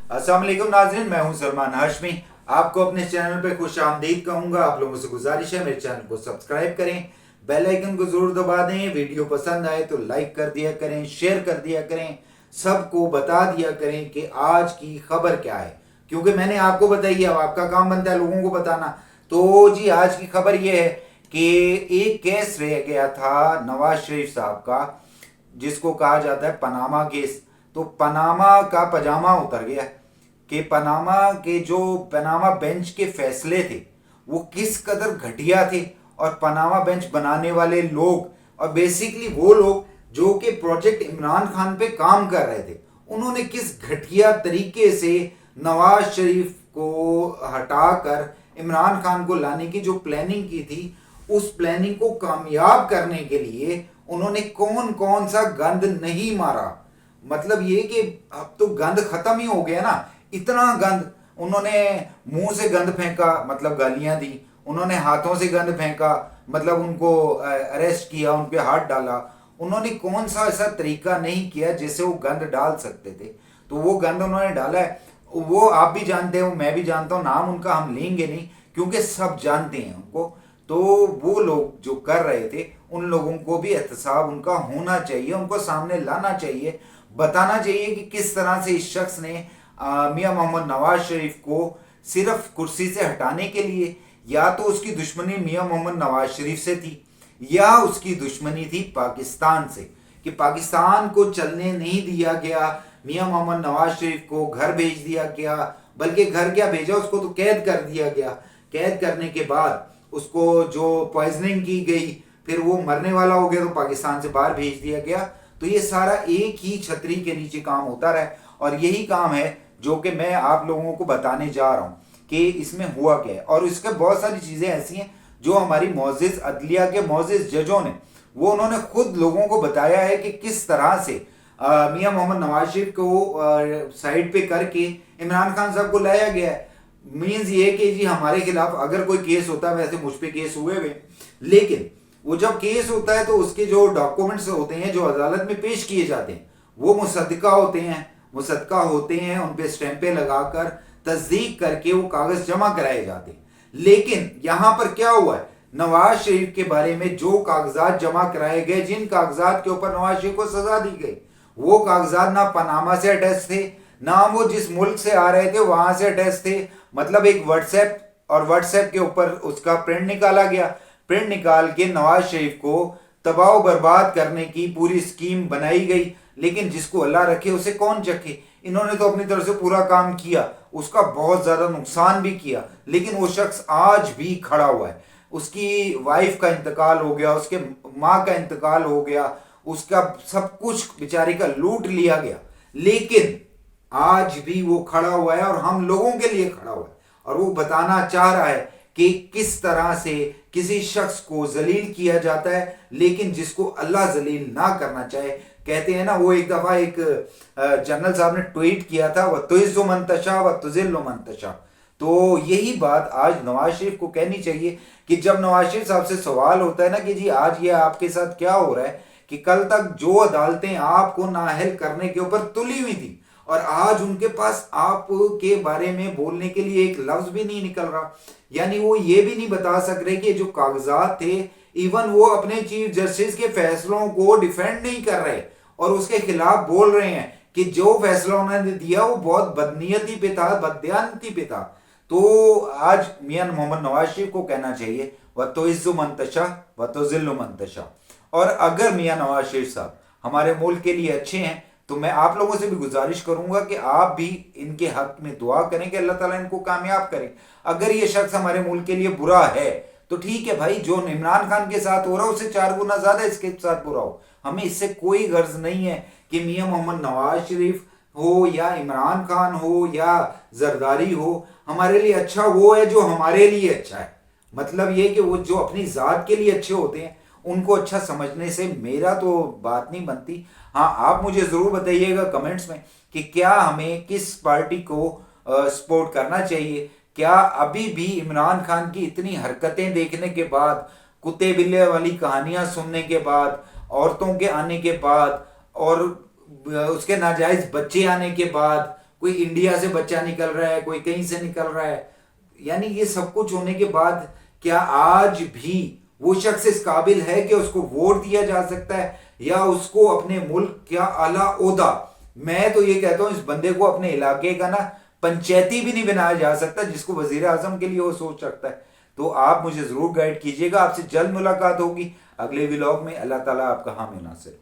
अस्सलाम वालेकुम नाज़रीन, मैं हूं सलमान हाशमी। आपको अपने चैनल पे खुश आमदीद कहूंगा। आप लोगों से गुजारिश है मेरे चैनल को सब्सक्राइब करें, बेल आइकन को जरूर दबा दें। वीडियो पसंद आए तो लाइक कर दिया करें, शेयर कर दिया करें, सबको बता दिया करें कि आज की खबर क्या है, क्योंकि मैंने आपको बताई है, अब आपका काम बनता है लोगों को बताना। तो जी आज की खबर यह है कि एक केस रह गया था नवाज शरीफ साहब का, जिसको कहा जाता है पनामा केस। तो पनामा का पजामा उतर गया कि पनामा के जो पनामा बेंच के फैसले थे वो किस कदर घटिया थे, और पनामा बेंच बनाने वाले लोग और बेसिकली वो लोग जो कि प्रोजेक्ट इमरान खान पे काम कर रहे थे, उन्होंने किस घटिया तरीके से नवाज शरीफ को हटाकर इमरान खान को लाने की जो प्लानिंग की थी, उस प्लानिंग को कामयाब करने के लिए उन्होंने कौन कौन सा गंद नहीं मारा। मतलब ये कि अब तो गंद खत्म ही हो गया ना, इतना गंद। उन्होंने मुंह से गंद फेंका, मतलब गालियां दी। उन्होंने हाथों से गंद फेंका, मतलब उनको अरेस्ट किया, उन पे हाथ डाला। उन्होंने कौन सा ऐसा तरीका नहीं किया जिससे वो गंद डाल सकते थे, तो वो गंद उन्होंने डाला है। वो आप भी जानते हो, मैं भी जानता हूँ, नाम उनका हम लेंगे नहीं क्योंकि सब जानते हैं उनको। तो वो लोग जो कर रहे थे, उन लोगों को भी एहतसाब उनका होना चाहिए, उनको सामने लाना चाहिए, बताना चाहिए कि किस तरह से इस शख्स ने मियां मोहम्मद नवाज शरीफ को सिर्फ कुर्सी से हटाने के लिए, या तो उसकी दुश्मनी मियां मोहम्मद नवाज शरीफ से थी या उसकी दुश्मनी थी पाकिस्तान से, कि पाकिस्तान को चलने नहीं दिया गया। मियां मोहम्मद नवाज शरीफ को घर भेज दिया गया, बल्कि घर क्या भेजा, उसको तो कैद कर दिया गया। कैद करने के बाद उसको जो पॉइजनिंग की गई, फिर वो मरने वाला हो गया तो पाकिस्तान से बाहर भेज दिया गया। तो ये सारा एक ही छतरी के नीचे काम होता रहा, और यही काम है जो कि मैं आप लोगों को बताने जा रहा हूँ कि इसमें हुआ क्या है। और इसके बहुत सारी चीज़ें ऐसी हैं जो हमारी मोअज़्ज़िज़ अदलिया के मोअज़्ज़िज़ जजों ने, वो उन्होंने खुद लोगों को बताया है कि किस तरह से मियां मोहम्मद नवाज शरीफ को साइड पे करके इमरान खान साहब को लाया गया है। मीन्स ये कि जी हमारे खिलाफ अगर कोई केस होता है, वैसे मुझ पे केस हुए हुए, लेकिन वो जब केस होता है तो उसके जो डॉक्यूमेंट्स होते हैं जो अदालत में पेश किए जाते हैं, वो मुसद्दका होते हैं, मुसद्दका होते हैं, उन पे स्टैंपें लगाकर तस्दीक करके वो कागज जमा कराए जाते हैं। लेकिन यहां पर क्या हुआ है, नवाज शरीफ के बारे में जो कागजात जमा कराए गए, जिन कागजात के ऊपर नवाज शरीफ को सजा दी गई, वो कागजात ना पनामा से अटैच थे, ना वो जिस मुल्क से आ रहे थे वहां से अटैच थे। मतलब एक व्हाट्सएप, और व्हाट्सएप के ऊपर उसका प्रिंट निकाला गया। प्रिंट निकाल के नवाज शरीफ को तबाह बर्बाद करने की पूरी स्कीम बनाई गई। लेकिन जिसको अल्लाह रखे उसे कौन चखे। इन्होंने तो अपनी तरफ से पूरा काम किया, उसका बहुत ज्यादा नुकसान भी किया, लेकिन वो शख्स आज भी खड़ा हुआ है। उसकी वाइफ का इंतकाल हो गया, उसके माँ का इंतकाल हो गया, उसका सब कुछ बेचारे का लूट लिया गया, लेकिन आज भी वो खड़ा हुआ है और हम लोगों के लिए खड़ा हुआ है। और वो बताना चाह रहा है कि किस तरह से किसी शख्स को जलील किया जाता है, लेकिन जिसको अल्लाह जलील ना करना चाहे। कहते हैं ना, वो एक दफा एक जनरल साहब ने ट्वीट किया था, वह तुइज़्ज़ु मन तशा व तुज़िल्लु मन तशा। तो यही बात आज नवाज शरीफ को कहनी चाहिए कि जब नवाज शरीफ साहब से सवाल होता है ना कि जी आज ये आपके साथ क्या हो रहा है, कि कल तक जो अदालतें आपको नाअहल करने के ऊपर तुली हुई थी, और आज उनके पास आपके बारे में बोलने के लिए एक लफ्ज भी नहीं निकल रहा। यानी वो ये भी नहीं बता सक रहे कि जो कागजात थे, इवन वो अपने चीफ जस्टिस के फैसलों को डिफेंड नहीं कर रहे और उसके खिलाफ बोल रहे हैं कि जो फैसला उन्होंने दिया वो बहुत बदनीयती पे था, बददियानती पे था। तो आज मियां मोहम्मद नवाज शरीफ को कहना चाहिए, व तो इज्जु मंतशा व तो जिल्लु मंतशा। और अगर मियां नवाज शरीफ साहब हमारे मुल्क के लिए अच्छे हैं, तो मैं आप लोगों से भी गुजारिश करूंगा कि आप भी इनके हक में दुआ करें कि अल्लाह ताला इनको कामयाब करे। अगर ये शख्स हमारे मुल्क के लिए बुरा है तो ठीक है भाई, जो इमरान खान के साथ हो रहा है उससे 4 गुना ज्यादा इसके साथ बुरा हो। हमें इससे कोई गर्ज नहीं है कि मियां मोहम्मद नवाज शरीफ हो या इमरान खान हो या जरदारी हो, हमारे लिए अच्छा वो है जो हमारे लिए अच्छा है। मतलब ये कि वो जो अपनी जात के लिए अच्छे होते हैं, उनको अच्छा समझने से मेरा तो बात नहीं बनती। हाँ, आप मुझे ज़रूर बताइएगा कमेंट्स में कि क्या हमें किस पार्टी को सपोर्ट करना चाहिए। क्या अभी भी इमरान खान की इतनी हरकतें देखने के बाद, कुत्ते बिल्ले वाली कहानियां सुनने के बाद, औरतों के आने के बाद और उसके नाजायज़ बच्चे आने के बाद, कोई इंडिया से बच्चा निकल रहा है, कोई कहीं से निकल रहा है। यानी ये सब कुछ होने के बाद क्या आज भी वो शख्स इस काबिल है कि उसको वोट दिया जा सकता है, या उसको अपने मुल्क क्या आला ओहदा, मैं तो ये कहता हूं इस बंदे को अपने इलाके का ना पंचायती भी नहीं बनाया जा सकता, जिसको वजीर आजम के लिए वो सोच सकता है। तो आप मुझे जरूर गाइड कीजिएगा। आपसे जल्द मुलाकात होगी अगले व्लॉग में। अल्लाह ताला आपका हामी नासिर।